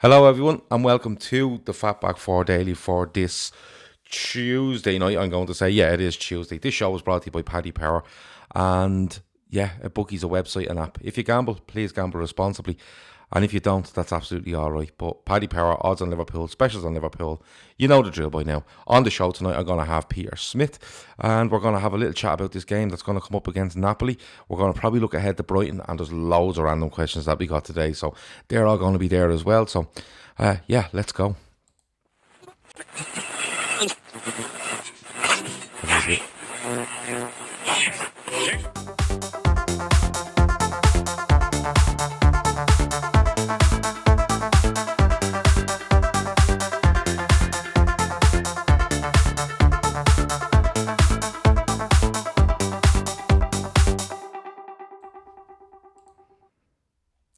Hello, everyone, and welcome to the FB4 Daily for this Tuesday night. I'm going to say, yeah, it is Tuesday. This show was brought to you by Paddy Power, and yeah, a bookie's a website and app. If you gamble, please gamble responsibly, and if you don't, that's absolutely all right. But Paddy Power, odds on Liverpool, specials on Liverpool, you know the drill by now. On the show tonight, I'm going to have Peter Smith, and we're going to have a little chat about this game that's going to come up against Napoli. We're going to probably look ahead to Brighton, and there's loads of random questions that we got today, so they're all going to be there as well. So, yeah, let's go.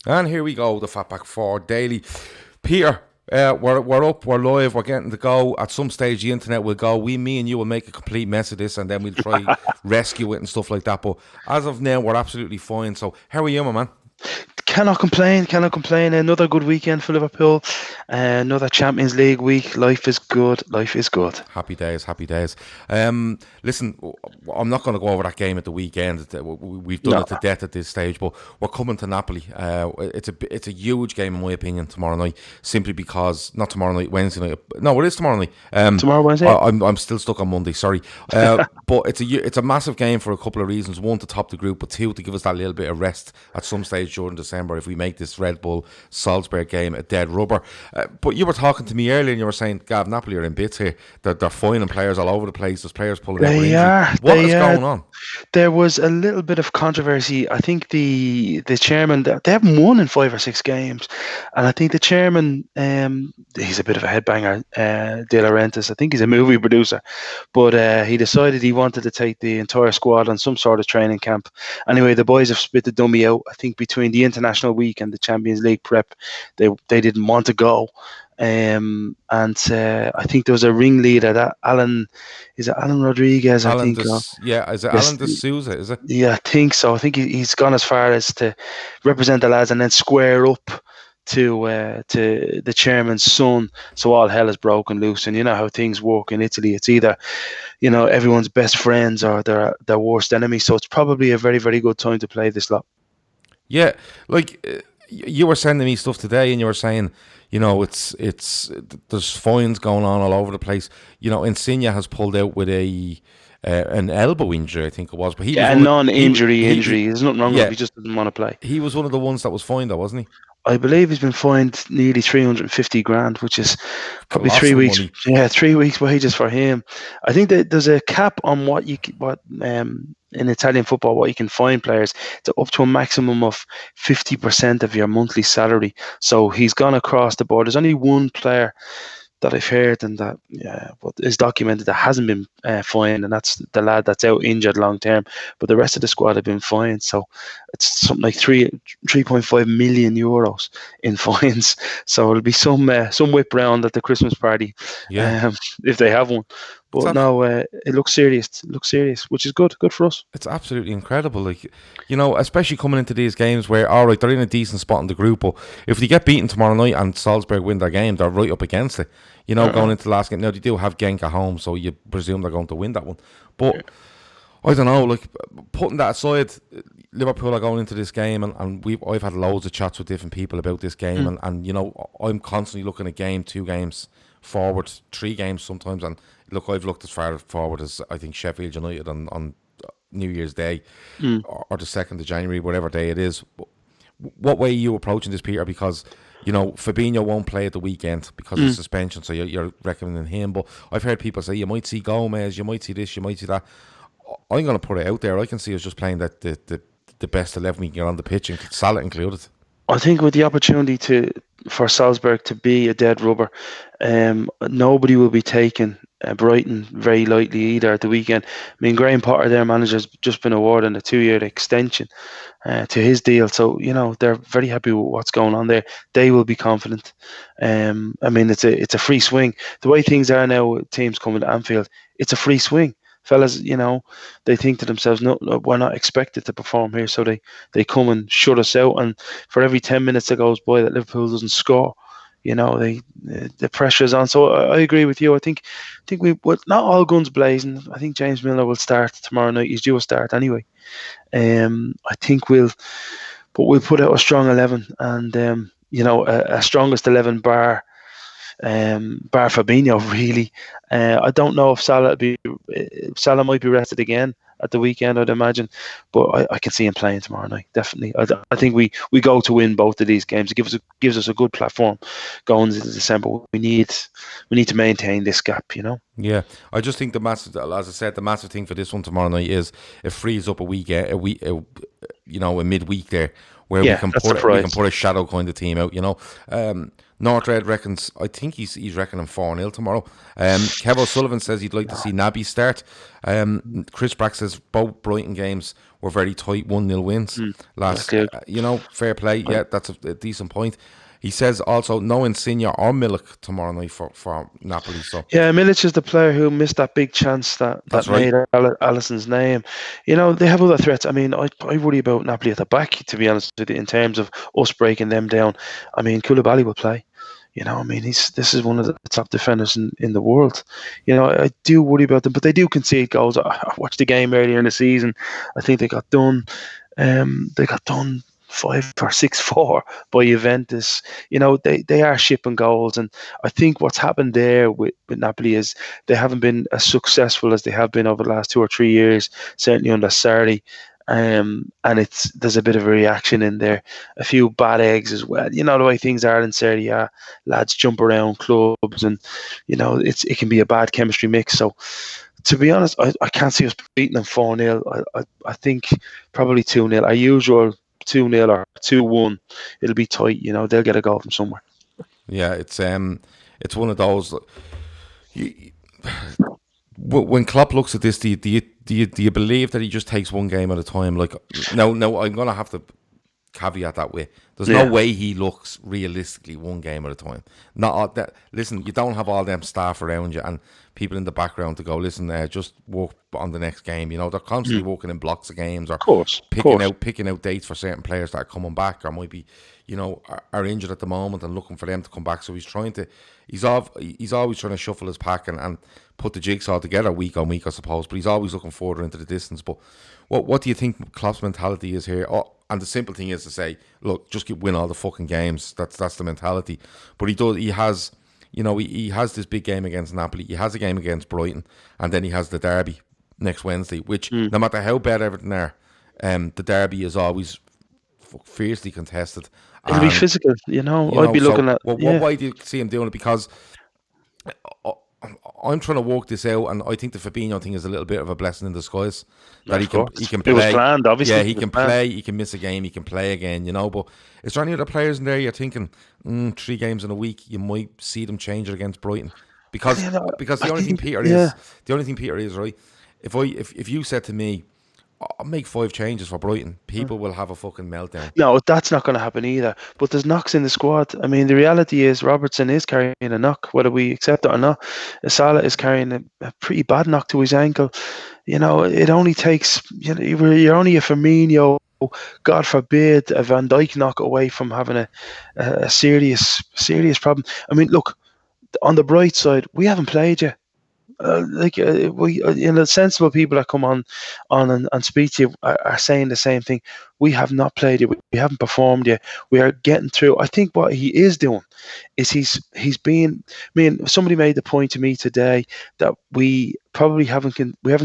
And here we go, the FB4 Daily. Peter, we're up, we're live, we're getting to go. At some stage, the internet will go. Me and you will make a complete mess of this, and then we'll try rescue it and stuff like that. But as of now, we're absolutely fine. So, how are you, my man? Cannot complain. Another good weekend for Liverpool. Another Champions League week. Life is good. Happy days, happy days. Listen, I'm not going to go over that game at the weekend. We've done it to death at this stage, but we're coming to Napoli. It's a huge game in my opinion tomorrow night. Simply because not tomorrow night, Wednesday night. No, it is tomorrow night. Tomorrow Wednesday. I'm still stuck on Monday. Sorry, but it's a massive game for a couple of reasons. One, to top the group, but two, to give us that little bit of rest at some stage during December if we make this Red Bull Salzburg game a dead rubber. But you were talking to me earlier and you were saying, Gav, Napoli are in bits here. They're finding players all over the place. There's players pulling out with injury. What is going on? There was a little bit of controversy. I think the chairman, they haven't won in 5 or 6 games, and I think the chairman, he's a bit of a headbanger, De Laurentiis. I think he's a movie producer, but he decided he wanted to take the entire squad on some sort of training camp. Anyway, the boys have split the dummy out. I think between the international week and the Champions League prep, they didn't want to go. And I think there was a ringleader, that Alan, is it Alan Rodriguez? Is Alan De Souza? Is it? Yeah, I think so. I think he's gone as far as to represent the lads and then square up to the chairman's son. So all hell is broken loose, and you know how things work in Italy. It's either everyone's best friends or their worst enemy. So it's probably a very, very good time to play this lot. Yeah, you were sending me stuff today, and you were saying, it's there's fines going on all over the place. Insigne has pulled out with an elbow injury, I think it was, but a non-injury injury. There's nothing wrong with him. He just doesn't want to play. He was one of the ones that was fined, though, wasn't he? I believe he's been fined nearly 350 grand, which is probably Colossal 3 weeks. money. Yeah, 3 weeks wages for him. I think that there's a cap on in Italian football what you can fine players. It's up to a maximum of 50% of your monthly salary. So he's gone across the board. There's only one player that I've heard and that what is documented that hasn't been fined, and that's the lad that's out injured long term. But the rest of the squad have been fined, so it's something like 3.5 million euros in fines. So it'll be some whip round at the Christmas party, if they have one. But it looks serious. Which is good for us. It's absolutely incredible. Especially coming into these games where, all right, they're in a decent spot in the group, but if they get beaten tomorrow night and Salzburg win their game, they're right up against it. Going into the last game. Now, they do have Genk at home, so you presume they're going to win that one. But I don't know, putting that aside, Liverpool are going into this game, and I've had loads of chats with different people about this game, and I'm constantly looking at 2 games forward, 3 games sometimes, and look, I've looked as far forward as I think Sheffield United on New Year's Day or the 2nd of January, whatever day it is. What way are you approaching this, Peter? Because Fabinho won't play at the weekend because of suspension, so you're recommending him. But I've heard people say you might see Gomez, you might see this, you might see that. I'm going to put it out there. I can see us just playing that the best 11 we can get on the pitch, and Salah included. I think with the opportunity for Salzburg to be a dead rubber, nobody will be taking Brighton very lightly either at the weekend. I mean, Graham Potter, their manager, has just been awarded a 2-year extension to his deal. So, they're very happy with what's going on there. They will be confident. I mean, it's a free swing. The way things are now, teams coming to Anfield, it's a free swing. Fellas, they think to themselves, no, we're not expected to perform here. So they come and shut us out. And for every 10 minutes that goes by that Liverpool doesn't score, The pressure is on. So I agree with you. I think we not all guns blazing. I think James Milner will start tomorrow night. He's due a start anyway. I think we'll put out a strong 11 and a strongest 11 bar Fabinho really. I don't know if Salah might be rested again at the weekend, I'd imagine, but I can see him playing tomorrow night. Definitely, I think we go to win both of these games. It gives us a good platform going into December. We need to maintain this gap. Yeah, I just think the massive, as I said, the massive thing for this one tomorrow night is it frees up a midweek there where we can put a shadow kind of team out. Northred reckons, I think he's reckoning 4-0 tomorrow. Kev O'Sullivan says he'd like to see Naby start. Chris Brack says both Brighton games were very tight 1-0 wins last. Fair play. Yeah, that's a decent point. He says also no Insigne or Milik tomorrow night for Napoli. So yeah, Milik is the player who missed that big chance that made Alisson's name. They have other threats. I mean, I worry about Napoli at the back, to be honest with you, in terms of us breaking them down. I mean, Koulibaly will play. This is one of the top defenders in the world. I do worry about them, but they do concede goals. I watched the game earlier in the season. I think they got done. 5 or 6-4 by Juventus. They are shipping goals, and I think what's happened there with Napoli is they haven't been as successful as they have been over the last 2 or 3 years, certainly under Sarri. And there's a bit of a reaction in there, a few bad eggs as well. The way things are in Serie A, lads jump around clubs, and it can be a bad chemistry mix. So, to be honest, I can't see us beating them 4-0. I think probably 2-0. Our usual 2-0 or 2-1. It'll be tight. They'll get a goal from somewhere. Yeah, it's one of those. When Klopp looks at this, do you believe that he just takes one game at a time? Like, no, I'm gonna have to caveat that way. There's no way he looks realistically one game at a time. Not all that. Listen, you don't have all them staff around you and people in the background to go, listen, just work on the next game. They're constantly working in blocks of games, or picking out dates for certain players that are coming back or might be, are injured at the moment and looking for them to come back. So he's always trying to shuffle his pack and put the jigsaw together week on week, I suppose. But he's always looking further into the distance. But what do you think Klopp's mentality is here? And the simple thing is to say, look, just win all the fucking games. That's the mentality. But he has this big game against Napoli. He has a game against Brighton, and then he has the derby next Wednesday. Which no matter how bad everything are, the derby is always fiercely contested. It'll be physical, I'd be looking at. Why do you see him doing it? Because I'm trying to work this out, and I think the Fabinho thing is a little bit of a blessing in disguise. That he can play. It was planned, obviously. Yeah, he can play. He can miss a game. He can play again. But is there any other players in there you're thinking 3 games in a week you might see them change it against Brighton? Because the only thing Peter is right. If you said to me, I'll make 5 changes for Brighton, people will have a fucking meltdown. No, that's not going to happen either. But there's knocks in the squad. I mean, the reality is Robertson is carrying a knock, whether we accept it or not. Salah is carrying a pretty bad knock to his ankle. It only takes, you're only a Firmino, God forbid, a Van Dijk knock away from having a serious problem. I mean, look, on the bright side, we haven't played yet. Sensible people that come on and speak to you are saying the same thing. We have not played it. We haven't performed yet. We are getting through. I think what he is doing is he's being. I mean, somebody made the point to me today that we probably haven't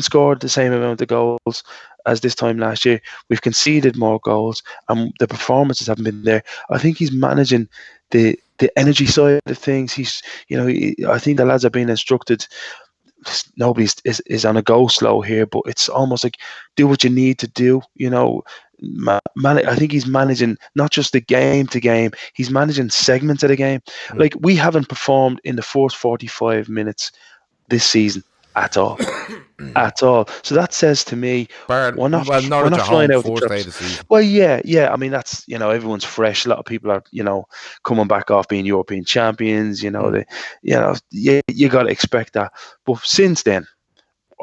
scored the same amount of goals as this time last year. We've conceded more goals, and the performances haven't been there. I think he's managing the energy side of things. I think the lads are being instructed. Nobody is on a go slow here, but it's almost like do what you need to do. I think he's managing not just the game to game, he's managing segments of the game. Like, we haven't performed in the first 45 minutes this season at all. At all. So that says to me, we're not flying out the traps. Well, yeah. I mean, that's, everyone's fresh. A lot of people are, coming back off being European champions. You got to expect that. But since then,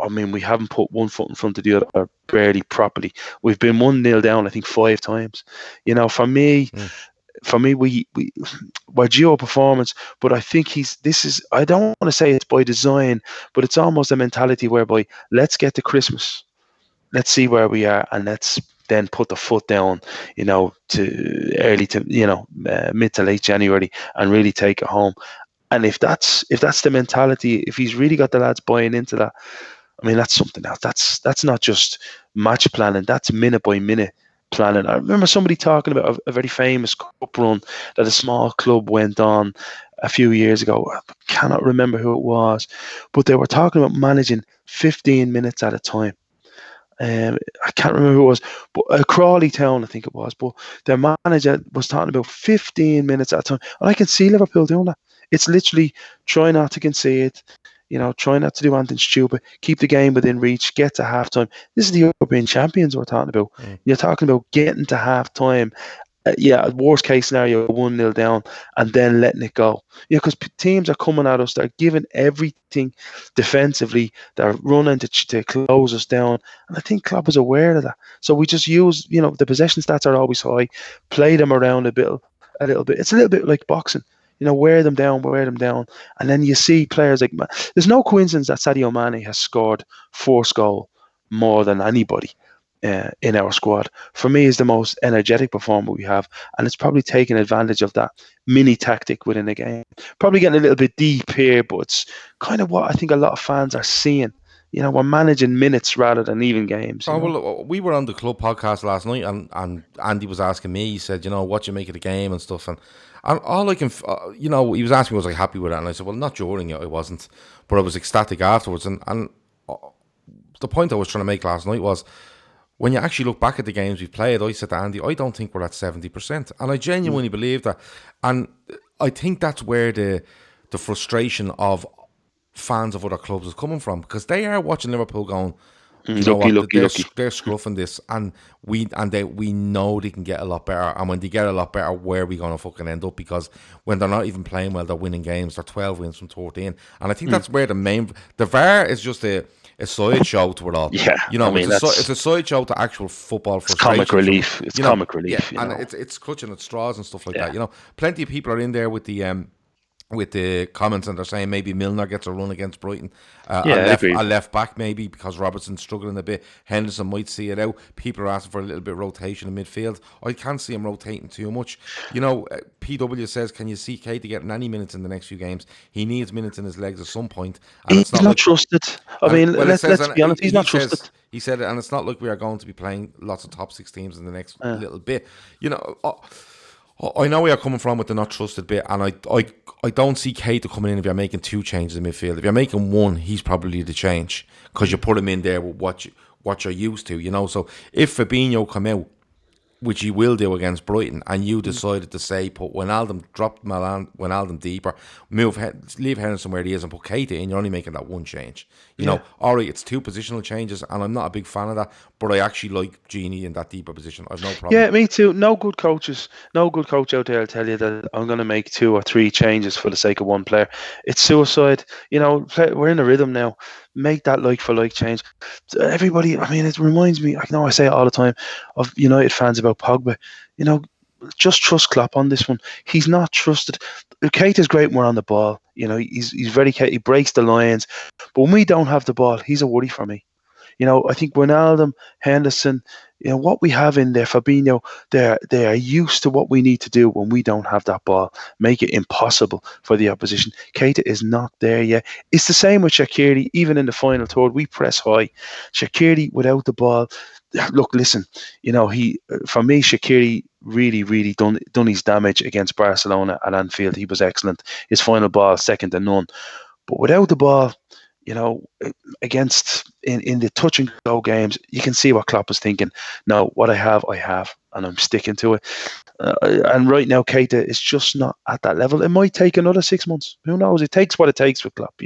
I mean, we haven't put one foot in front of the other barely properly. We've been 1-0 down, I think, 5 times. For me, for me, we're due a performance, but I think I don't want to say it's by design, but it's almost a mentality whereby let's get to Christmas, let's see where we are, and let's then put the foot down, to early to, mid to late January, and really take it home. And if that's the mentality, if he's really got the lads buying into that, I mean, that's something else. That's not just match planning. That's minute by minute planning. I remember somebody talking about a very famous cup run that a small club went on a few years ago. I cannot remember who it was, but they were talking about managing 15 minutes at a time. I can't remember who it was, but Crawley Town, I think it was. But their manager was talking about 15 minutes at a time, and I can see Liverpool doing that. It's literally try not to concede, try not to do anything stupid, keep the game within reach, get to halftime. This is the European champions we're talking about. You're talking about getting to halftime. Worst case scenario, 1-0 down, and then letting it go. Because teams are coming at us, they're giving everything defensively, they're running to close us down, and I think Klopp is aware of that. So we just use, the possession stats are always high, play them around a little bit. It's a little bit like boxing. Wear them down, and then you see players like. There's no coincidence that Sadio Mane has scored 4 goals more than anybody in our squad. For me, is the most energetic performer we have, and it's probably taking advantage of that mini tactic within the game. Probably getting a little bit deep here, but it's kind of what I think a lot of fans are seeing. We're managing minutes rather than even games. Well, we were on the club podcast last night, and Andy was asking me. He said, what you make of the game and stuff, and all I can, he was asking me, was I happy with it, and I said, well, not during it, I wasn't, but I was ecstatic afterwards. And the point I was trying to make last night was, when you actually look back at the games we've played, I said to Andy, I don't think we're at 70%. And I genuinely believe that. And I think that's where the frustration of fans of other clubs is coming from, because they are watching Liverpool going, lucky. They're scruffing this, and we know they can get a lot better. And when they get a lot better, where are we going to fucking end up? Because when they're not even playing well, they're winning games. They're 12 wins from 13. And I think that's where the VAR is just a sideshow to it all. Yeah, it's a sideshow to actual football frustration. Comic relief. It's comic relief. Yeah, and it's clutching at straws and stuff like that. Plenty of people are in there with the comments, and they're saying maybe Milner gets a run against Brighton. A left back maybe, because Robertson's struggling a bit. Henderson might see it out. People are asking for a little bit of rotation in midfield. I can't see him rotating too much. PW says, can you see Keita getting any minutes in the next few games? He needs minutes in his legs at some point. And he's not trusted. Let's be honest, he's not trusted. He said it, and it's not like we are going to be playing lots of top 6 teams in the next little bit. I know where you're coming from with the not trusted bit, and I don't see Keita coming in if you're making 2 changes in midfield. If you're making 1, he's probably the change, because you put him in there with what you're used to, So if Fabinho come out, which he will do against Brighton, and you decided to say, put Wijnaldum, drop Wijnaldum deeper, leave Henderson where he is, and put Keita in, you're only making that 1 change. All right, it's 2 positional changes, and I'm not a big fan of that, but I actually like Genie in that deeper position. I've no problem. Yeah, me too. No good coach out there will tell you that I'm going to make 2 or 3 changes for the sake of 1 player. It's suicide. We're in a rhythm now. Make that like-for-like change. Everybody, it reminds me, I know I say it all the time, of United fans about Pogba. Just trust Klopp on this one. He's not trusted. Keita's great when we're on the ball. He's very, he breaks the lines. But when we don't have the ball, he's a worry for me. I think Wijnaldum, Henderson, what we have in there, Fabinho, they are used to what we need to do when we don't have that ball. Make it impossible for the opposition. Keita is not there yet. It's the same with Shaqiri. Even in the final third, we press high. Shaqiri without the ball. Look, listen. For me, Shaqiri really, really done his damage against Barcelona at Anfield. He was excellent. His final ball, second to none. But without the ball, against in the touch and go games, you can see what Klopp is thinking. No, what I have, and I'm sticking to it. And right now, Keita is just not at that level. It might take another 6 months. Who knows? It takes what it takes with Klopp,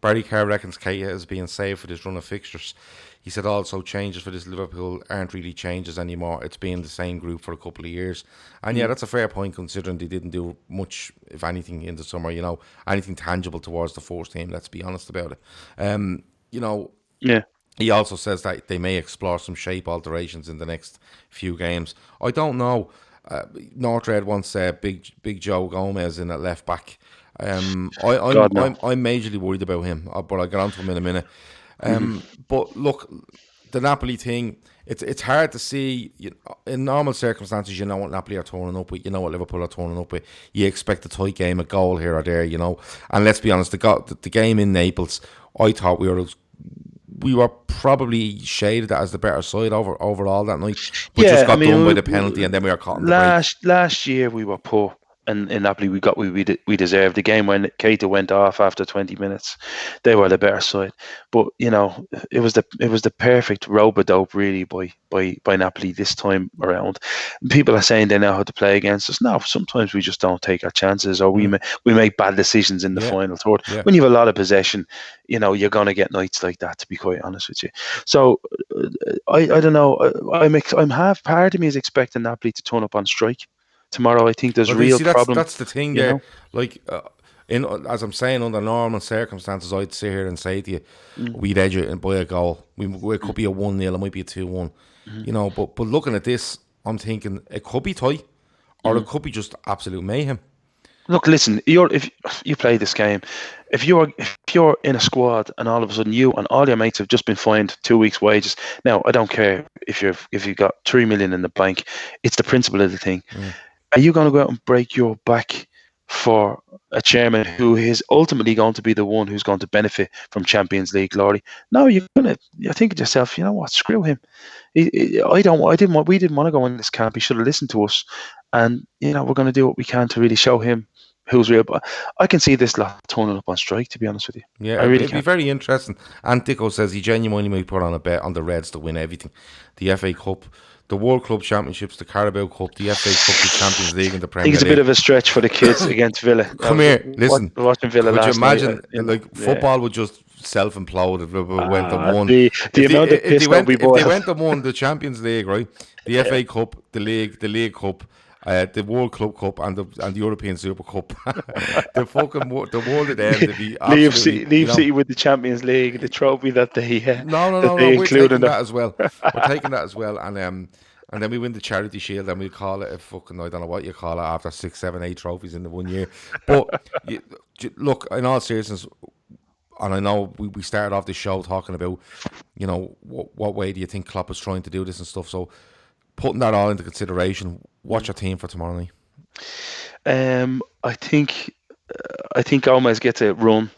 Barry Carr reckons Keita is being saved for this run of fixtures. He said also changes for this Liverpool aren't really changes anymore. It's been the same group for a couple of years. And yeah, that's a fair point, considering they didn't do much, if anything, in the summer, anything tangible towards the first team, let's be honest about it. Yeah. He also says that they may explore some shape alterations in the next few games. I don't know. North Red wants Big Joe Gomez in at left back. God no. I'm majorly worried about him, but I'll get on to him in a minute. But look, the Napoli thing, it's hard to see. In normal circumstances, you know what Napoli are turning up with, you know what Liverpool are turning up with. You expect a tight game, a goal here or there, you know. And let's be honest, the game in Naples, I thought we were probably shaded as the better side overall that night, but just Yeah, I got done by mean, the penalty, and then we were caught in the break. last year we were poor, and in Napoli we deserved the game when Keita went off after 20 minutes. They were the better side, but it was the perfect rope-a-dope really by Napoli this time around. People are saying they know how to play against us. No, sometimes we just don't take our chances, or we make bad decisions in the Yeah, final third. yeah. When you have a lot of possession, you're going to get nights like that. To be quite honest with you, so I don't know. I'm half part of me is expecting Napoli to turn up on strike tomorrow. I think there's Well, you real see, problem. that's the thing You there. know, Like, as I'm saying, under normal circumstances, I'd sit here and say to you, mm, we'd edge it and buy a goal. It could be a 1-0, it might be a 2-1. mm, You know, but looking at this, I'm thinking it could be tight, or it could be just absolute mayhem. Look, listen. If you play this game, if you're in a squad and all of a sudden you and all your mates have just been fined 2 weeks' wages. Now, I don't care if you've got 3 million in the bank. It's the principle of the thing. Are you going to go out and break your back for a chairman who is ultimately going to be the one who's going to benefit from Champions League glory? No, you're think to yourself, you know what? Screw him. We didn't want to go in this camp. He should have listened to us, and we're going to do what we can to really show him who's real. But I can see this lot turning up on strike. To be honest with you, Yeah, I really it'd be can. very interesting. And Dicko says he genuinely might put on a bet on the Reds to win everything. The FA Cup, the World Club Championships, the Carabao Cup, the FA Cup, the Champions League and the I think Premier it's a League. bit of a stretch for the kids against Villa. Come here, listen. Watching Villa Could you last night. imagine, football would just self-implode if Liverpool went and won. The amount of piss they'll be If they boiled. went and won the Champions League, right, the FA Cup, the League Cup, the World Club Cup, and the European Super Cup, the world would end. It'd be absolutely, Leave City with the Champions League, the trophy that they No. they We're include taking in them. that as well. We're taking that as well, and then we win the Charity Shield, and we call it a fucking, I don't know what you call it after 6, 7, 8 trophies in the 1 year. But look, in all seriousness, and I know we started off this show talking about, what way do you think Klopp is trying to do this and stuff. So putting that all into consideration, what's your team for tomorrow night? I think Gomez gets a run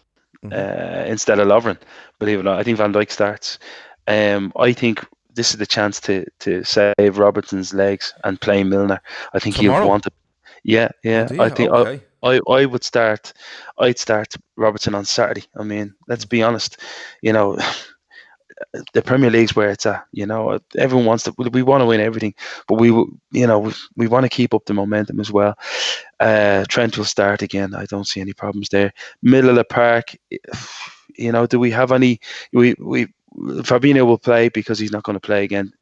instead of Lovren. Believe it or not, I think Van Dijk starts. I think this is the chance to save Robertson's legs and play Milner. I think Tomorrow? he'll want to. Yeah. I think Okay. I would start. I'd start Robertson on Saturday. I mean, let's be honest. The Premier League's where it's at. Everyone wants to. We want to win everything, but we want to keep up the momentum as well. Trent will start again. I don't see any problems there. Middle of the park. Do we have any? Fabinho will play because he's not going to play again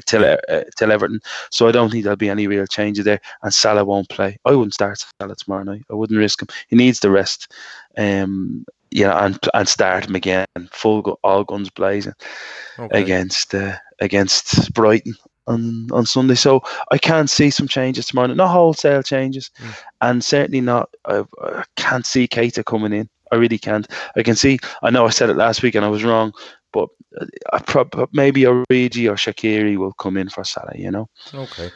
till Everton. So I don't think there'll be any real changes there. And Salah won't play. I wouldn't start Salah tomorrow night. I wouldn't risk him. He needs the rest. And start him again, all guns blazing against Brighton on Sunday. So I can see some changes tomorrow. Not wholesale changes, and certainly not. I can't see Keita coming in. I really can't. I can see. I know I said it last week and I was wrong, but maybe Origi or Shaqiri will come in for Salah. Okay.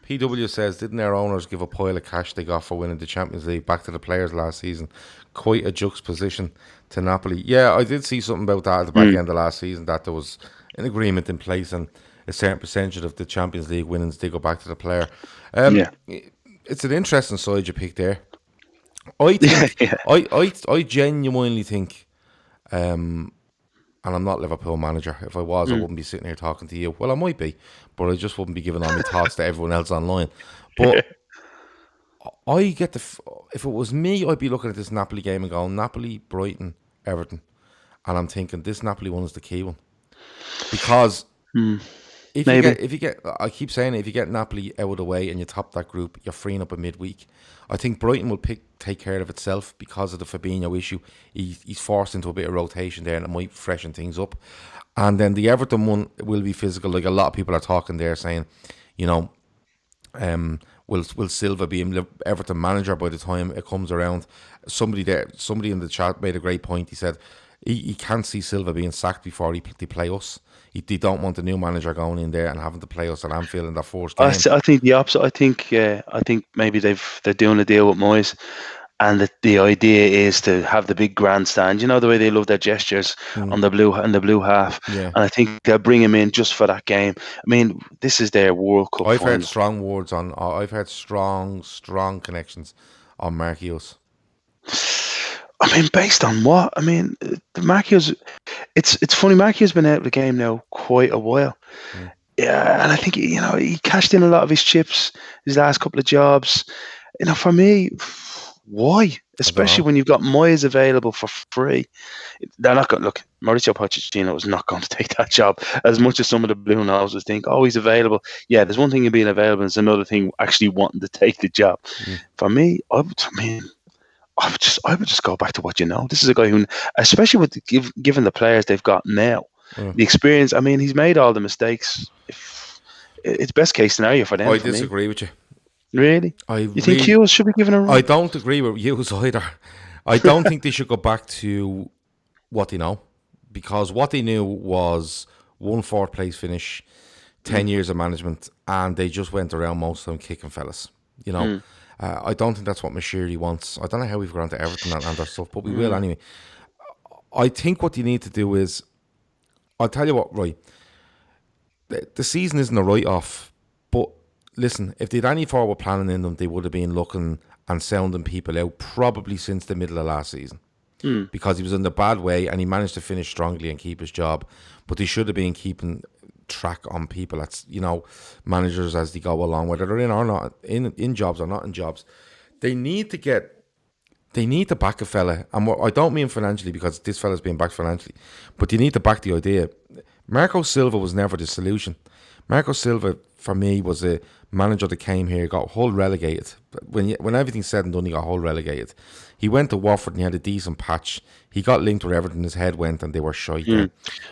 PW says, didn't their owners give a pile of cash they got for winning the Champions League back to the players last season? Quite a juxtaposition to Napoli. Yeah, I did see something about that at the back end of last season, that there was an agreement in place and a certain percentage of the Champions League winnings they go back to the player. It's an interesting side you picked there. I think, I genuinely think, and I'm not Liverpool manager. If I was, I wouldn't be sitting here talking to you. Well, I might be, but I just wouldn't be giving all my thoughts to everyone else online. But I get if it was me, I'd be looking at this Napoli game and going, Napoli, Brighton, Everton. And I'm thinking this Napoli one is the key one. Because if you get, I keep saying it, if you get Napoli out of the way and you top that group, you're freeing up a midweek. I think Brighton will take care of itself because of the Fabinho issue. He's forced into a bit of rotation there and it might freshen things up. And then the Everton one will be physical. Like a lot of people are talking there saying, Will Silva be Everton manager by the time it comes around? Somebody in the chat made a great point. He said he can't see Silva being sacked before they play us. They don't want the new manager going in there and having to play us at Anfield in their first game. I think the opposite. I think maybe they're doing a deal with Moyes, and the idea is to have the big grandstand. You know the way they love their gestures on the blue half. Yeah. And I think they'll bring him in just for that game. I mean, this is their World Cup. I've heard strong words on. I've heard strong connections on Mark Hughes. I mean, based on what? I mean, the Mark Hughes. It's funny. Mark Hughes has been out of the game now quite a while. Yeah, and I think he cashed in a lot of his chips his last couple of jobs. For me, why? Especially when you've got Moyes available for free. They're not going to look. Mauricio Pochettino is not going to take that job, as much as some of the Blue Noses think. Oh, he's available. Yeah, there's one thing in being available, and there's another thing actually wanting to take the job. For me, I would just go back to what you know. This is a guy who, especially with given the players they've got now, the experience. I mean, he's made all the mistakes. It's best case scenario for them. I disagree with you. Really? You think Hughes should be given a run? I don't agree with Hughes either. I don't think they should go back to what they know, because what they knew was 1 4th place finish, 10 years of management, and they just went around most of them kicking fellas. I don't think that's what Mashiri wants. I don't know how we've gone to Everton and their stuff, but we will anyway. I think what you need to do is, I'll tell you what, right? The season isn't a write-off, but listen, if they'd any forward planning in them, they would have been looking and sounding people out probably since the middle of last season. Because he was in the bad way and he managed to finish strongly and keep his job. But they should have been keeping track on people that's, managers as they go along, whether they're in or not, in jobs or not in jobs. They need to back a fella. And I don't mean financially, because this fella's being backed financially, but you need to back the idea. Marco Silva was never the solution. Marco Silva, for me, was a manager that came here, got Hull relegated. When everything's said and done, he got Hull relegated. He went to Watford and he had a decent patch. He got linked with Everton, his head went, and they were shy.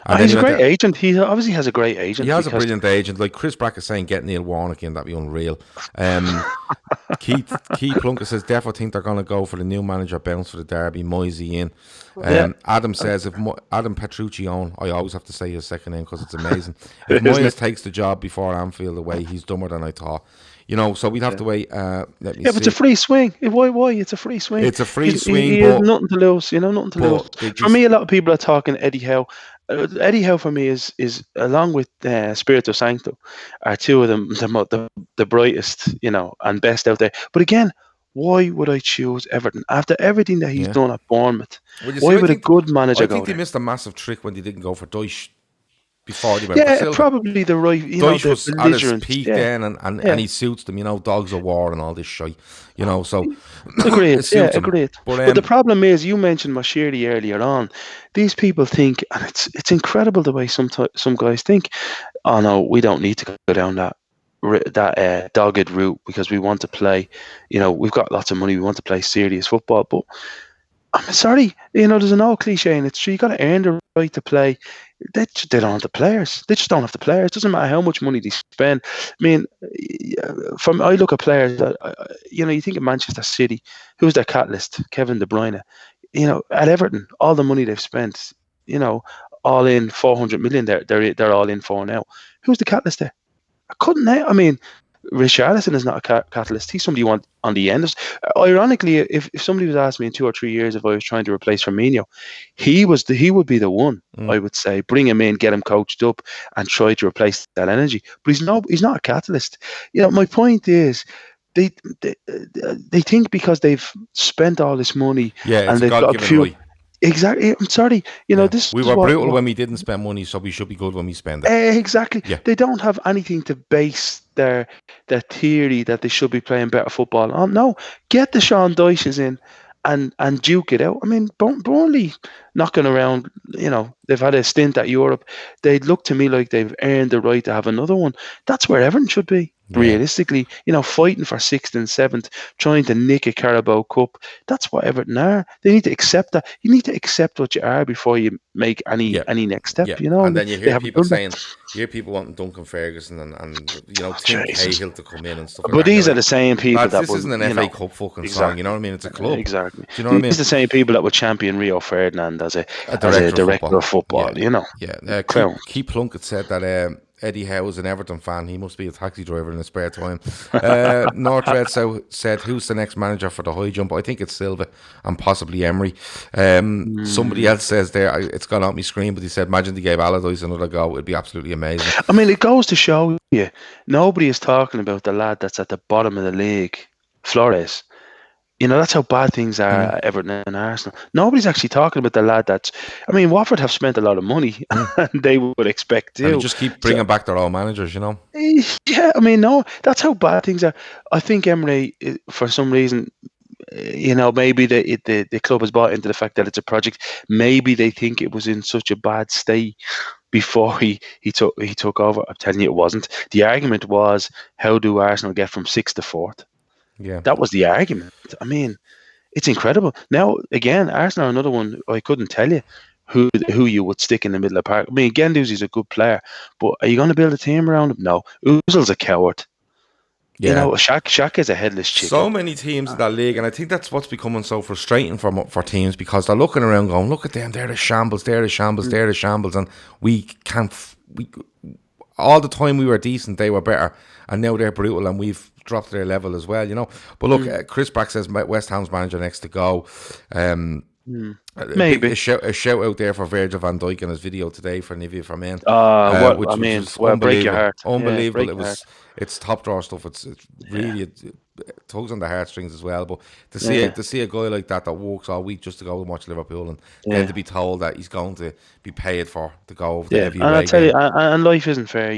And he's a great agent. He obviously has a great agent. He has a brilliant agent. Like Chris Brackett saying, get Neil Warnock in, that'd be unreal. Keith Plunkett says, definitely think they're going to go for the new manager, bounce for the derby, Moisey in. Adam says, if Adam Petrucci on, I always have to say his second name because it's amazing. If Moyes takes the job before Anfield away, he's dumber than I thought. So we'd have to wait. Let me see. But it's a free swing. Why? It's a free swing. It's a free swing. He has nothing to lose. Nothing to lose. For me, a lot of people are talking Eddie Howe. Eddie Howe for me is along with Spirito Santo, are two of them the brightest, and best out there. But again, why would I choose Everton after everything that he's done at Bournemouth? Why would a good manager go? I think they missed a massive trick when they didn't go for Dyche before they went for Silva. Probably the right. Dyche was at his peak then, and he suits them. Dogs of war and all this shit. So agreed. Agreed. But the problem is, you mentioned Mashiri earlier on. These people think, and it's incredible the way some guys think. Oh no, we don't need to go down that dogged route because we want to play. We've got lots of money. We want to play serious football, but I'm sorry. There's an old cliche, and it's true. You got to earn the right to play. They don't have the players. They just don't have the players. It doesn't matter how much money they spend. I mean, I look at players that, you think of Manchester City. Who's their catalyst? Kevin De Bruyne. At Everton, all the money they've spent, all in 400 million. They're all in for now. Who's the catalyst there? I couldn't. I mean, Richarlison is not a catalyst. He's somebody you want on the end. Ironically, if somebody was asking me in 2 or 3 years if I was trying to replace Firmino, he would be the one. I would say bring him in, get him coached up, and try to replace that energy. But he's not a catalyst. My point is, they think because they've spent all this money and they've got a few. Right. Exactly. I'm sorry. This. We were brutal when we didn't spend money, so we should be good when we spend it. Exactly. Yeah. They don't have anything to base their theory that they should be playing better football on. No, get the Sean Dyches in and duke it out. I mean, Burnley knocking around. They've had a stint at Europe. They look to me like they've earned the right to have another one. That's where Everton should be. Yeah. Realistically, fighting for sixth and seventh, trying to nick a Carabao Cup. That's what Everton are. They need to accept that. You need to accept what you are before you make any Yeah. any step. Yeah. I And mean, then you they hear haven't people done that. saying, you hear people wanting Duncan Ferguson and Tim Jesus. Cahill to come in and stuff like But that. And you're these are like, the same people lads, that this will, isn't an FA Cup fucking song. You know exactly, what I mean? It's a club. exactly. Do you know what I These mean? are the same people that will champion Rio Ferdinand as a A as a director of director football. of football. Yeah, yeah. Clown. Keith Plunkett said that Eddie Howe is an Everton fan. He must be a taxi driver in his spare time. North Red South said, "Who's the next manager for the high jump?" I think it's Silva and possibly Emery. Somebody else says there, it's gone out my screen, but he said, "Imagine they gave Allardyce another go. It'd be absolutely amazing." I mean, it goes to show you, nobody is talking about the lad that's at the bottom of the league, Flores. That's how bad things are Mm, at Everton and Arsenal. Nobody's actually talking about the lad that's. I mean, Watford have spent a lot of money, mm. and they would expect And they to. just keep So, bringing back their old managers. yeah, I mean, no, that's how bad things are. I think Emery, for some reason, maybe the club has bought into the fact that it's a project. Maybe they think it was in such a bad state before he took over. I'm telling you, it wasn't. The argument was, how do Arsenal get from sixth to fourth? Yeah, That was the argument. I mean, it's incredible. Now, again, Arsenal are another one. I couldn't tell you who you would stick in the middle of the park. I mean, Gendouzi's a good player, but are you going to build a team around him? No. Ozil's a coward. yeah. Shaq is a headless So chicken. many teams in that league, and I think that's what's becoming so frustrating for teams, because they're looking around going, "Look at them, they're the shambles, they're the shambles, they're the shambles," and we can't. We all the time we were decent, they were better, and now they're brutal, and we've dropped their level as well. But look, Chris Brack says West Ham's manager next to go. A Maybe. shout out there for Virgil van Dijk in his video today for Nivea for Men, What I which mean, was well, break your unbelievable, heart. Yeah, unbelievable. break your heart. It's top drawer stuff. It's Yeah, really it tugs on the heartstrings as well. But yeah, to see a guy like that works all week just to go and watch Liverpool, and then yeah. to be told that he's going to be paid for to go over the Yeah, heavy and I away tell you, game. and life isn't fair.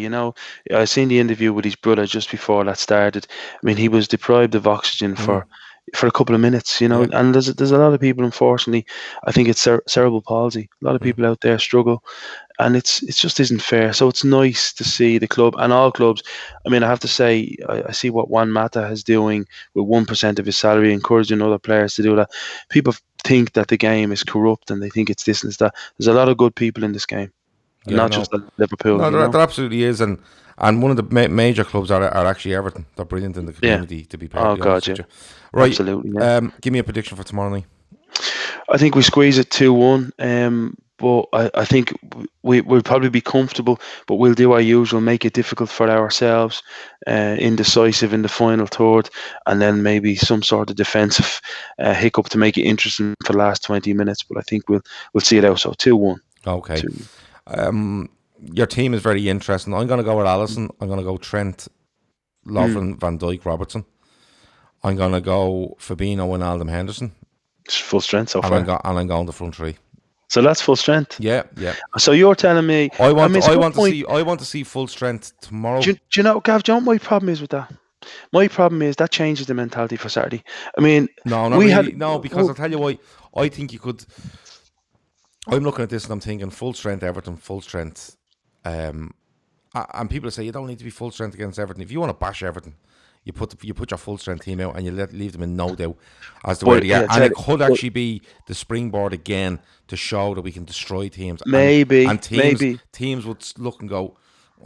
I seen the interview with his brother just before that started. I mean, he was deprived of oxygen Mm, for a couple of minutes. yeah. And there's a lot of people, unfortunately. I think it's cerebral palsy. A lot of Mm, people out there struggle, and it just isn't fair. So it's nice to see the club and all clubs. I mean, I have to say, I see what Juan Mata is doing with 1% of his salary, encouraging other players to do that. People think that the game is corrupt and they think it's this and it's that. There's a lot of good people in this game, and yeah, not no, just at Liverpool. no, there absolutely is, and one of the major clubs are actually Everton. They're brilliant in the Yeah. community, to be Oh perfectly God, honest yeah. with you. Right, Absolutely. Yeah. give me a prediction for tomorrow night. I think we squeeze it 2-1. But I think we'll probably be comfortable, but we'll do our usual, make it difficult for ourselves, indecisive in the final third, and then maybe some sort of defensive hiccup to make it interesting for the last 20 minutes. But I think we'll see it out. So 2-1. Okay. 2. Your team is very interesting. I'm going to go with Allison. I'm going to go Trent, Lovren, Van Dijk, Robertson. I'm going to go Fabinho and Alden Henderson. It's full strength so And far. I'm going the front three. So that's full strength. Yeah, yeah. So you're telling me? I want it's a good point. I want to see full strength tomorrow. Do you know, Gav? Do you know what my problem is with that? My problem is that changes the mentality for Saturday. I mean, No, not really. No, because I'll tell you why. I think you could. I'm looking at this and I'm thinking full strength Everton, full strength. And people say you don't need to be full strength against Everton. If you want to bash Everton, you put your full strength team out and you leave them in no doubt as to where they are. And it could actually be the springboard again to show that we can destroy teams. Maybe, and maybe teams would look and go,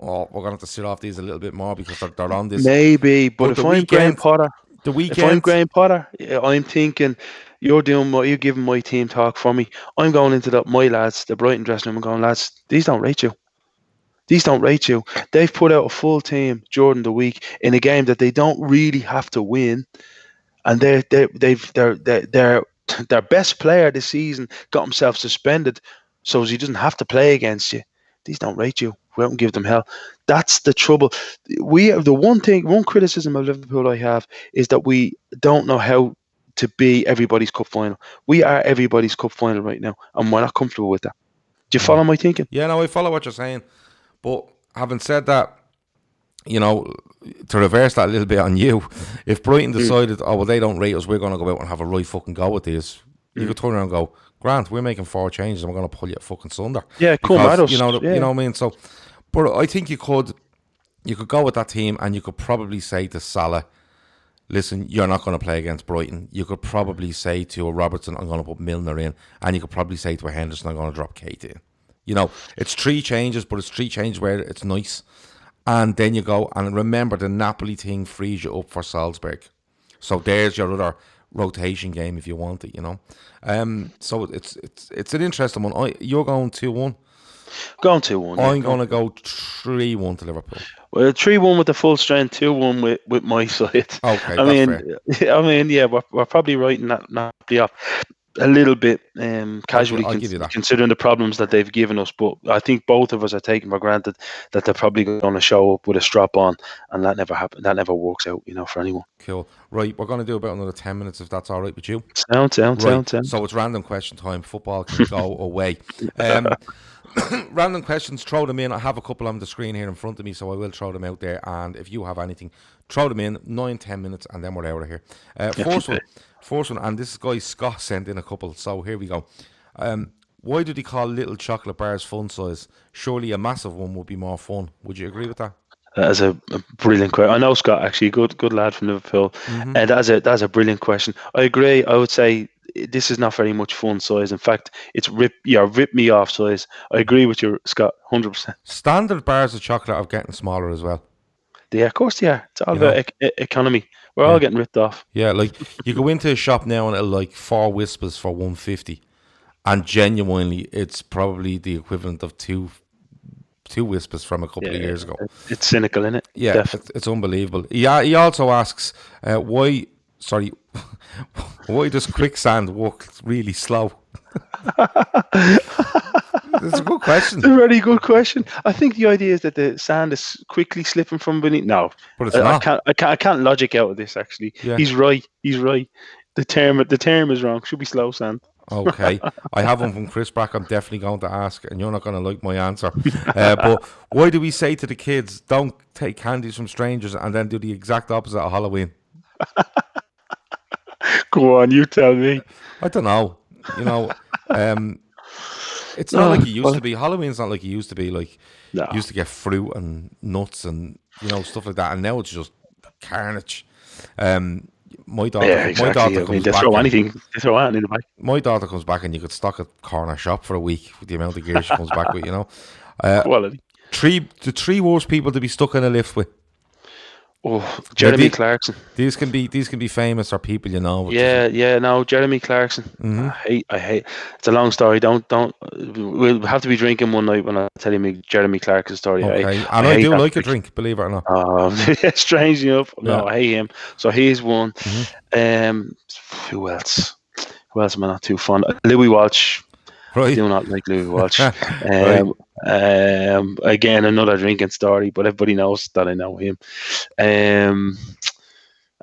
"Oh, we're going to have to sit off these a little bit more because they're on this." Maybe, but if I'm Graham Potter, I'm thinking you're giving my team talk for me. I'm going into my lads, the Brighton dressing room, and going, lads, these don't rate you. These don't rate you. They've put out a full team during the week in a game that they don't really have to win, and their best player this season got himself suspended, so he doesn't have to play against you. These don't rate you. We don't give them hell. That's the trouble. One criticism of Liverpool I have is that we don't know how to be everybody's cup final. We are everybody's cup final right now, and we're not comfortable with that. Do you follow my thinking? Yeah, no, I follow what you're saying. But having said that, to reverse that a little bit on you, if Brighton decided, they don't rate us, we're going to go out and have a right fucking go at this, you could turn around and go, Grant, we're making 4 changes and we're going to pull you fucking sunder. Yeah, come at us. You know what I mean? So, but I think you could You could go with that team, and you could probably say to Salah, listen, you're not going to play against Brighton. You could probably say to a Robertson, I'm going to put Milner in. And you could probably say to a Henderson, I'm going to drop Kate in. You know, it's 3 changes, but it's 3 changes where it's nice. And then you go, and remember, the Napoli thing frees you up for Salzburg. So there's your other rotation game if you want it, you know. So it's an interesting one. You're going 2-1. Going 2-1. I'm going to go 3-1 to Liverpool. Well, 3-1 with the full strength, 2-1 with my side. Okay, I mean, fair. I mean, yeah, we're probably writing that Napoli off a little bit casually, I'll give you that. considering the problems that they've given us. But I think both of us are taking for granted that they're probably going to show up with a strap on, and that never happens. That never works out, you know, for anyone. Cool. Right, we're going to do about another 10 minutes if that's all right with you. Sound. So it's random question time. Football can go away. Random questions, throw them in. I have a couple on the screen here in front of me, so I will throw them out there. And if you have anything, throw them in. 9-10 minutes, and then we're out of here. First one, and this guy Scott sent in a couple, so here we go. Why do they call little chocolate bars fun size? Surely a massive one would be more fun. Would you agree with that? That is a brilliant question. I know Scott, actually, good lad from Liverpool, and that's a brilliant question. I agree. I would say this is not very much fun size. In fact, it's rip me off size. I agree with you, Scott, 100%. Standard bars of chocolate are getting smaller as well. Yeah, of course they are. It's all about economy. We're all getting ripped off. Yeah, like you go into a shop now and it'll like 4 Whispers for $1.50, and genuinely, it's probably the equivalent of two Whispers from a couple of years ago. It's cynical, isn't it? Yeah, it's unbelievable. Yeah, he also asks why does quicksand work really slow? It's a good question. It's a very good question. I think the idea is that the sand is quickly slipping from beneath. No, but it's not. I can't logic out of this. Actually, he's right. The term is wrong. Should be slow sand. Okay, I have one from Chris Brack. I'm definitely going to ask, and you're not going to like my answer. But why do we say to the kids, "Don't take candies from strangers," and then do the exact opposite of Halloween? Go on, you tell me. I don't know. You know, it's not like it used to be. Halloween's not like it used to be. Like, you used to get fruit and nuts and, you know, stuff like that. And now it's just carnage. My daughter, exactly. my daughter comes back. They throw anything in the back. My daughter comes back and you could stock a corner shop for a week with the amount of gear she comes back with, you know. Quality. The 3 worst people to be stuck in a lift with. Oh, Jeremy Clarkson. These can be famous or people you know. No, Jeremy Clarkson. I hate. It's a long story. Don't. We'll have to be drinking one night when I tell you Jeremy Clarkson's story. Okay, I do like a drink, believe it or not. Strange enough, no, I hate him. So he's one. Who else? Who else am I not too fond of? Louis Walsh. Right. I do not like Louis Walsh. Right. Again, another drinking story, but everybody knows that I know him. And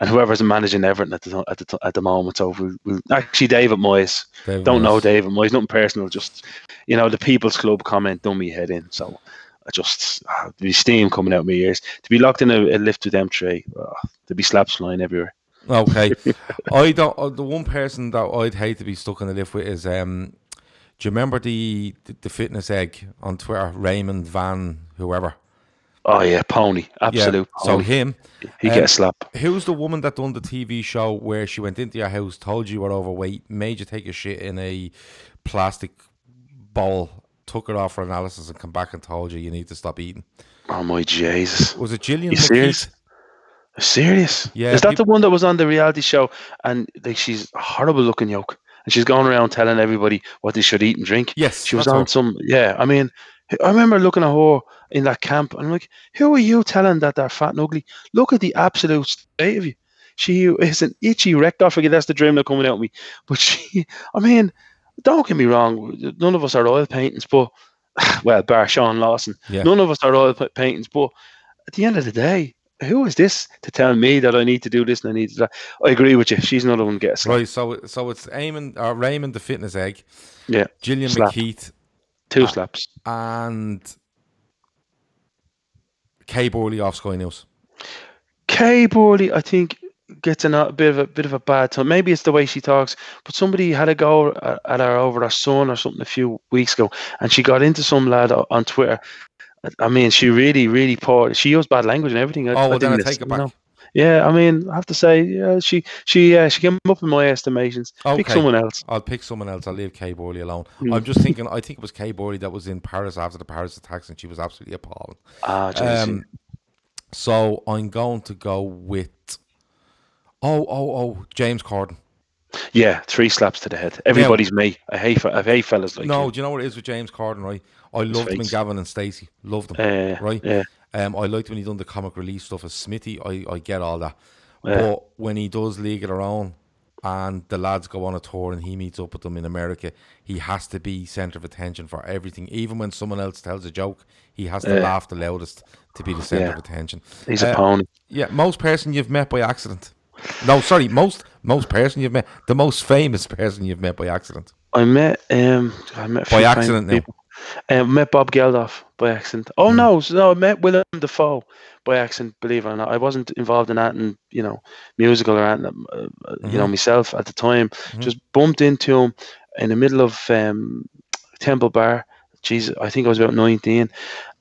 whoever's managing Everton at the moment, so we'll actually David Moyes. Don't know David Moyes, nothing personal, just, you know, the People's Club comment done me head in. So I just the steam coming out of my ears. To be locked in a lift with them 3, there'd be slaps flying everywhere. Okay, I don't. The one person that I'd hate to be stuck in a lift with is do you remember the fitness egg on Twitter, Raymond Van whoever? Oh yeah, pony, absolute. Yeah, so him, he gets slapped. Who's the woman that done the TV show where she went into your house, told you were overweight, made you take a shit in a plastic bowl, took it off for analysis, and come back and told you need to stop eating? Oh my Jesus! Was it Gillian? Serious? Yeah. Is that the one that was on the reality show? And like, she's a horrible looking yoke. And she's going around telling everybody what they should eat and drink. Yes, she was on some. Yeah, I mean, I remember looking at her in that camp, and I'm like, "Who are you telling that they're fat and ugly? Look at the absolute state of you. She is an itchy wreck. I forget that's the dream that's coming out of me. But she, I mean, don't get me wrong. None of us are oil paintings, but well, bar Sean Lawson. Yeah. None of us are oil paintings, but at the end of the day, who is this to tell me that I need to do this and I need to do that? I agree with you. She's another one gets right. So it's Raymond the fitness egg. Yeah. Gillian McKeith. 2 slaps. And Kay Burley off Sky News. Kay Burley, I think, gets a bit of a bad time. Maybe it's the way she talks, but somebody had a go at her over her son or something a few weeks ago, and she got into some lad on Twitter. I mean, she really, really poor. She used bad language and everything. I Oh, well, then I didn't, take it back. Yeah, I mean, I have to say, yeah, she came up in my estimations. Pick Okay. someone else. I'll pick someone else. I'll leave Kay Borley alone. I'm just Mm. thinking, I think it was Kay Borley that was in Paris after the Paris attacks, and she was absolutely appalling. Ah, jeez. Um, so I'm going to go with James Corden. Yeah, 3 slaps to the head. Now, Everybody's me. I hate fellas like no, him. do you know what it is with James Corden, right? I His loved him in face. Gavin and Stacey. Loved him, right? Yeah, I liked when he done the comic relief stuff as Smithy. I get all that. yeah, But when he does League of Their Own and the lads go on a tour and he meets up with them in America, he has to be centre of attention for everything. Even when someone else tells a joke, he has to yeah, laugh the loudest to be the centre yeah. of attention. He's a Uh, pony. yeah, most person you've met by accident. No, sorry, most person you've met. The most famous person you've met by accident. I met a By few famous accident now. people. Met Bob Geldof by accident. Oh Mm, no, I met Willem Dafoe by accident. Believe it or not, I wasn't involved in that, and musical or anything. mm-hmm, Myself at the time, mm-hmm. just bumped into him in the middle of Temple Bar. Jesus, I think I was about 19,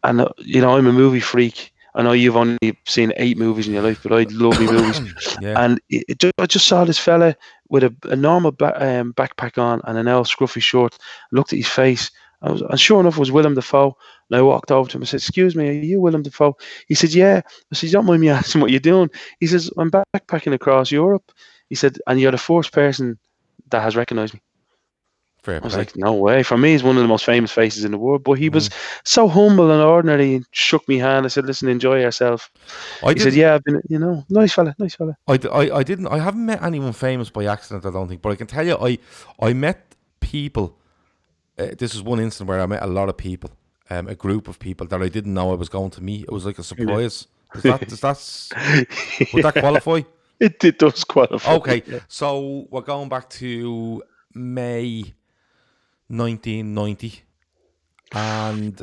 and I'm a movie freak. I know you've only seen 8 movies in your life, but I love me movies. Yeah. And I just saw this fella with a normal backpack on and an L scruffy short. Looked at his face. And sure enough, it was Willem Dafoe. And I walked over to him and said, "Excuse me, are you Willem Dafoe?" He said, "Yeah." I said, "You don't mind me asking what you're doing?" He says, "I'm backpacking across Europe." He said, "And you're the first person that has recognised me." Fair I was play. like, "No way." For me, he's one of the most famous faces in the world. But he Mm. was so humble and ordinary and shook me hand. I said, "Listen, enjoy yourself." I He said, didn't. "Yeah, I've been, nice fella, nice fella." I didn't. I haven't met anyone famous by accident. I don't think, but I can tell you, I met people. This is one instance where I met a lot of people, a group of people that I didn't know I was going to meet. It was like a Yeah. surprise. Would that Yeah, qualify? it does qualify. Okay, Yeah. so we're going back to May 1990, and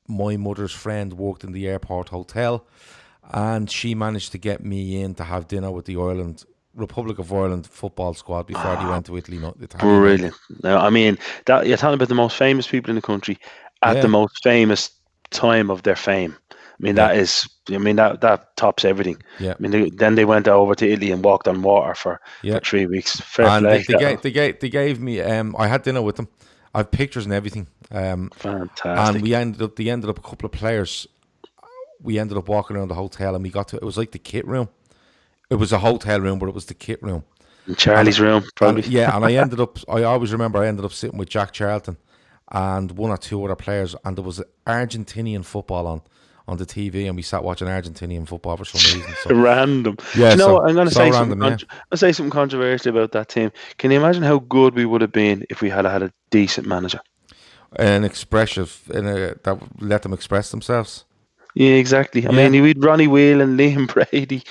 my mother's friend worked in the airport hotel, and she managed to get me in to have dinner with the Republic of Ireland football squad before they Ah, went to Italy, Italian night. brilliant. Now, I mean, that you're talking about the most famous people in the country at the Yeah, most famous time of their fame. I mean, yeah, that tops everything. yeah, I mean, then they went over to Italy and walked on water for yeah. 3 weeks. Fair And play. they gave me. I had dinner with them. I have pictures and everything. And Fantastic. they ended up a couple of players. We ended up walking around the hotel, and we got to. It was like the kit room. It was a hotel room, but it was the kit room. In And Charlie's room, and probably. yeah, and I ended up. I always remember I ended up sitting with Jack Charlton and one or two other players, and there was Argentinian football on the TV, and we sat watching Argentinian football for some reason. So Random. Do yeah, you know so what? I'm going to so say something. random. Yeah, I'll say something controversial about that team. Can you imagine how good we would have been if we had had a decent manager? an expressive, that let them express themselves. Yeah, exactly. I Yeah, mean, we'd Ronnie Whelan, Liam Brady,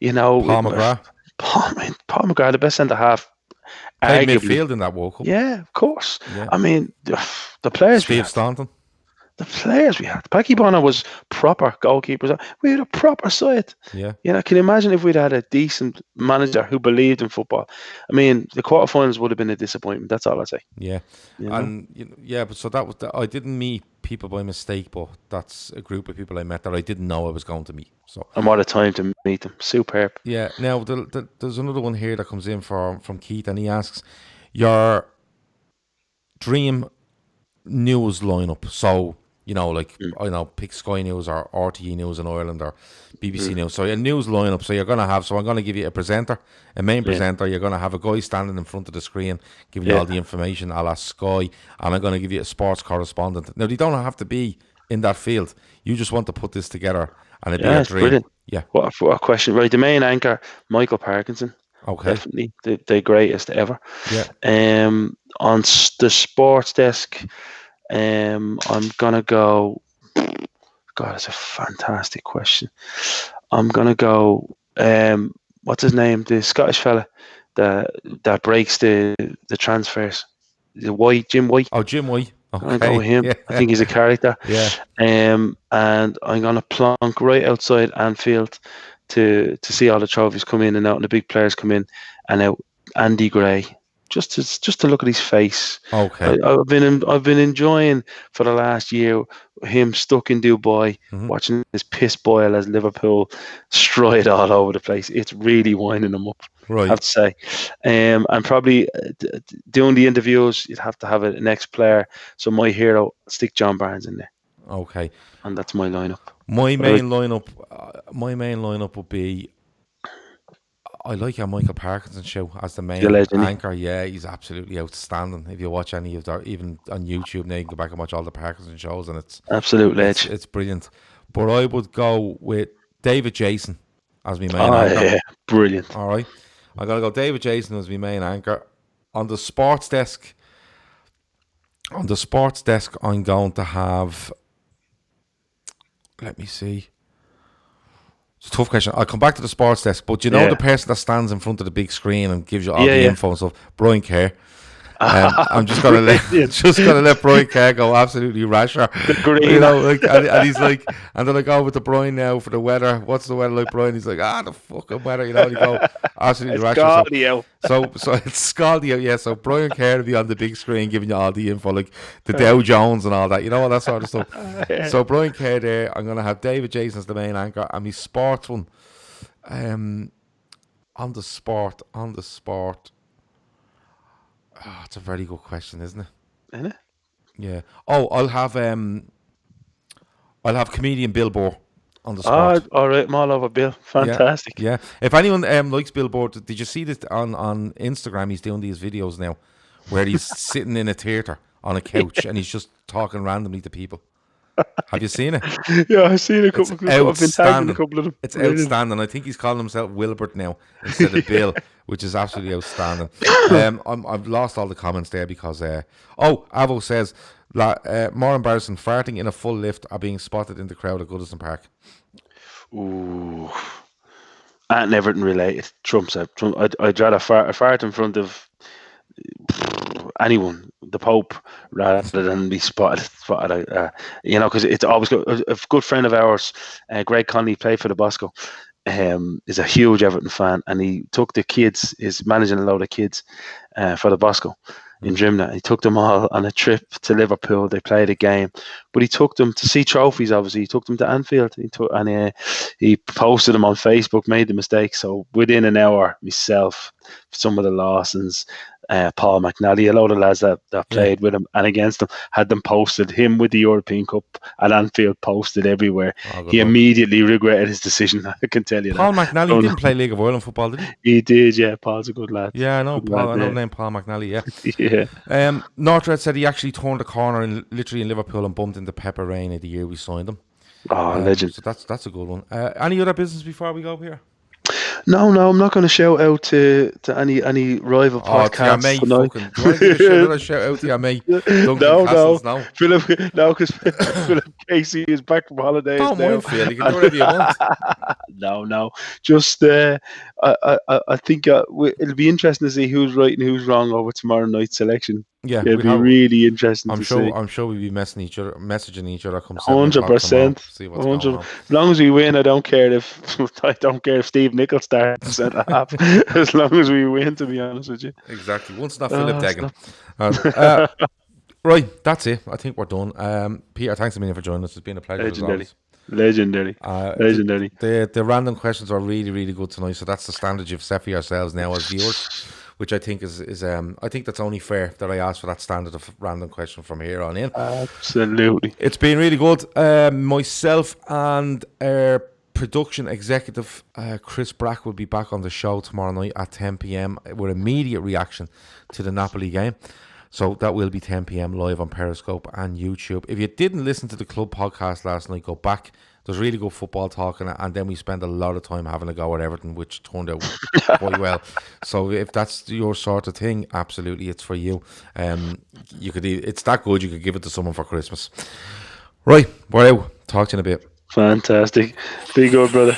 Paul McGrath Paul McGrath, the best centre half, played arguably. midfield in that World Cup. Yeah, of course. Yeah, I mean, the players we Steve had. Staunton. The players we had. Packy Bonner was proper goalkeepers. We had a proper side. Yeah, Can you imagine if we'd had a decent manager who believed in football? I mean, the quarterfinals would have been a disappointment. That's all I say. yeah, You know, and yeah. But so that was I didn't meet people by mistake, but that's a group of people I met that I didn't know I was going to meet. So and what a time to meet them. Superb. yeah. Now there's another one here that comes in from Keith, and he asks your dream news lineup. So like Mm, I know, pick Sky News or RTE News in Ireland or BBC mm, News. So a news lineup. So you're gonna have. So I'm gonna give you a presenter, a main yeah, presenter. You're gonna have a guy standing in front of the screen giving you yeah, all the information, a la Sky, and I'm gonna give you a sports correspondent. Now they don't have to be in that field. You just want to put this together, and it'd be yeah. your It's dream. brilliant. Yeah. What a question. Right, the main anchor, Michael Parkinson, Okay. definitely the greatest ever. Yeah. On the sports desk, I'm gonna go. God, it's a fantastic question. I'm gonna go. What's his name? The Scottish fella that breaks the transfers. The White, Jim White. Oh, Jim White. I'm gonna go Okay. with him. Yeah. I think he's a character. Yeah. And I'm gonna plonk right outside Anfield to see all the trophies come in and out, and the big players come in and out. Andy Gray. just to look at his face. Okay. I've been enjoying for the last year him stuck in Dubai, watching his piss boil as Liverpool stride all over the place. It's really winding him up, I Right. have to say. And probably doing the interviews, you'd have to have an ex-player. So my hero, stick John Barnes in there, Okay. and that's my lineup. My main lineup would be. I like how Michael Parkinson's show as the main legend, anchor. Yeah, he's absolutely outstanding. If you watch any of their, even on YouTube now, you can go back and watch all the Parkinson shows, and it's absolute legend. it's brilliant. But I would go with David Jason as my main anchor. Yeah, brilliant. All right, I gotta go David Jason as my main anchor. On the sports desk, I'm going to have. Let me see. It's a tough question. I'll come back to the sports desk, but the person that stands in front of the big screen and gives you all the info and stuff, Brian Kerr. I'm just gonna let Brian Kerr go absolutely rasher. And he's like, and then I go with the Brian now for the weather. What's the weather like, Brian? He's like, the fucking weather, and you go absolutely rasher. So it's scaldy out, yeah. So Brian Kerr will be on the big screen giving you all the info, like the Dow Jones and all that, all that sort of stuff. So Brian Kerr there. I'm gonna have David Jason as the main anchor, and my sports one. On the sport. Oh, it's a very good question, isn't it? Isn't it? Yeah. Oh, I'll have comedian Bill Burr on the spot. All right, I'm all over Bill. Fantastic. Yeah. If anyone likes Bill Burr, did you see this on Instagram? He's doing these videos now where he's sitting in a theatre on a couch and he's just talking randomly to people. Have you seen it? Yeah, I've seen a couple. I've been tagging a couple of them. It's outstanding. I think he's calling himself Wilbert now instead of Bill, which is absolutely outstanding. I've lost all the comments there because Avo says more embarrassing, farting in a full lift or being spotted in the crowd at Goodison Park. Ooh, and everything related. Trump. I'd rather fart in front of anyone, the Pope, rather than be spotted. Because it's always good. A good friend of ours, Greg Conley, played for the Bosco. Is a huge Everton fan, and he took the kids. Is managing a load of kids for the Bosco in Drimna. He took them all on a trip to Liverpool. They played a game, but he took them to see trophies. Obviously, he took them to Anfield. He posted them on Facebook. Made the mistake. So within an hour, myself, some of the Lawsons, Paul McNally, a lot of lads that played with him and against him, had them posted. Him with the European Cup at Anfield posted everywhere. He immediately regretted his decision. I can tell you Paul that. McNally didn't play League of Ireland football, did he? He did, yeah. Paul's a good lad. Yeah, I know Paul. I know the name Paul McNally. Yeah. Yeah. Northred said he actually turned the corner literally in Liverpool and bumped into Pepper Rainey the year we signed him. Oh, legend. So that's a good one. Any other business before we go here? No, I'm not going to shout out to any rival podcasts. To your mate, fucking. Do you want to give a shout out to your mate? No. Philip, because Philip Casey is back from holidays. Don't mind Phil, you can do whatever you want. No. Just, I think it'll be interesting to see who's right and who's wrong over tomorrow night's selection. Yeah, it'll be really interesting. I'm sure we'll be messaging each other. 100%. See what's going on. As long as we win, I don't care if Steve Nichols starts at half. As long as we win, to be honest with you. Exactly. Once not Philip Deggan. Right, that's it. I think we're done. Peter, thanks a million for joining us. It's been a pleasure. Legendary. The random questions are really, really good tonight. So that's the standard you've set for yourselves now as viewers, which I think is I think that's only fair that I ask for that standard of random question from here on in. Absolutely. It's been really good. Myself and our production executive Chris Brack will be back on the show tomorrow night at 10 p.m. with immediate reaction to the Napoli game. So that will be 10 p.m. live on Periscope and YouTube. If you didn't listen to the club podcast last night, go back. There's really good football talking, and then we spent a lot of time having a go at Everton, which turned out quite well. So if that's your sort of thing, absolutely, it's for you. It's that good, you could give it to someone for Christmas. Right, we're out. Talk to you in a bit. Fantastic. Be good, brother.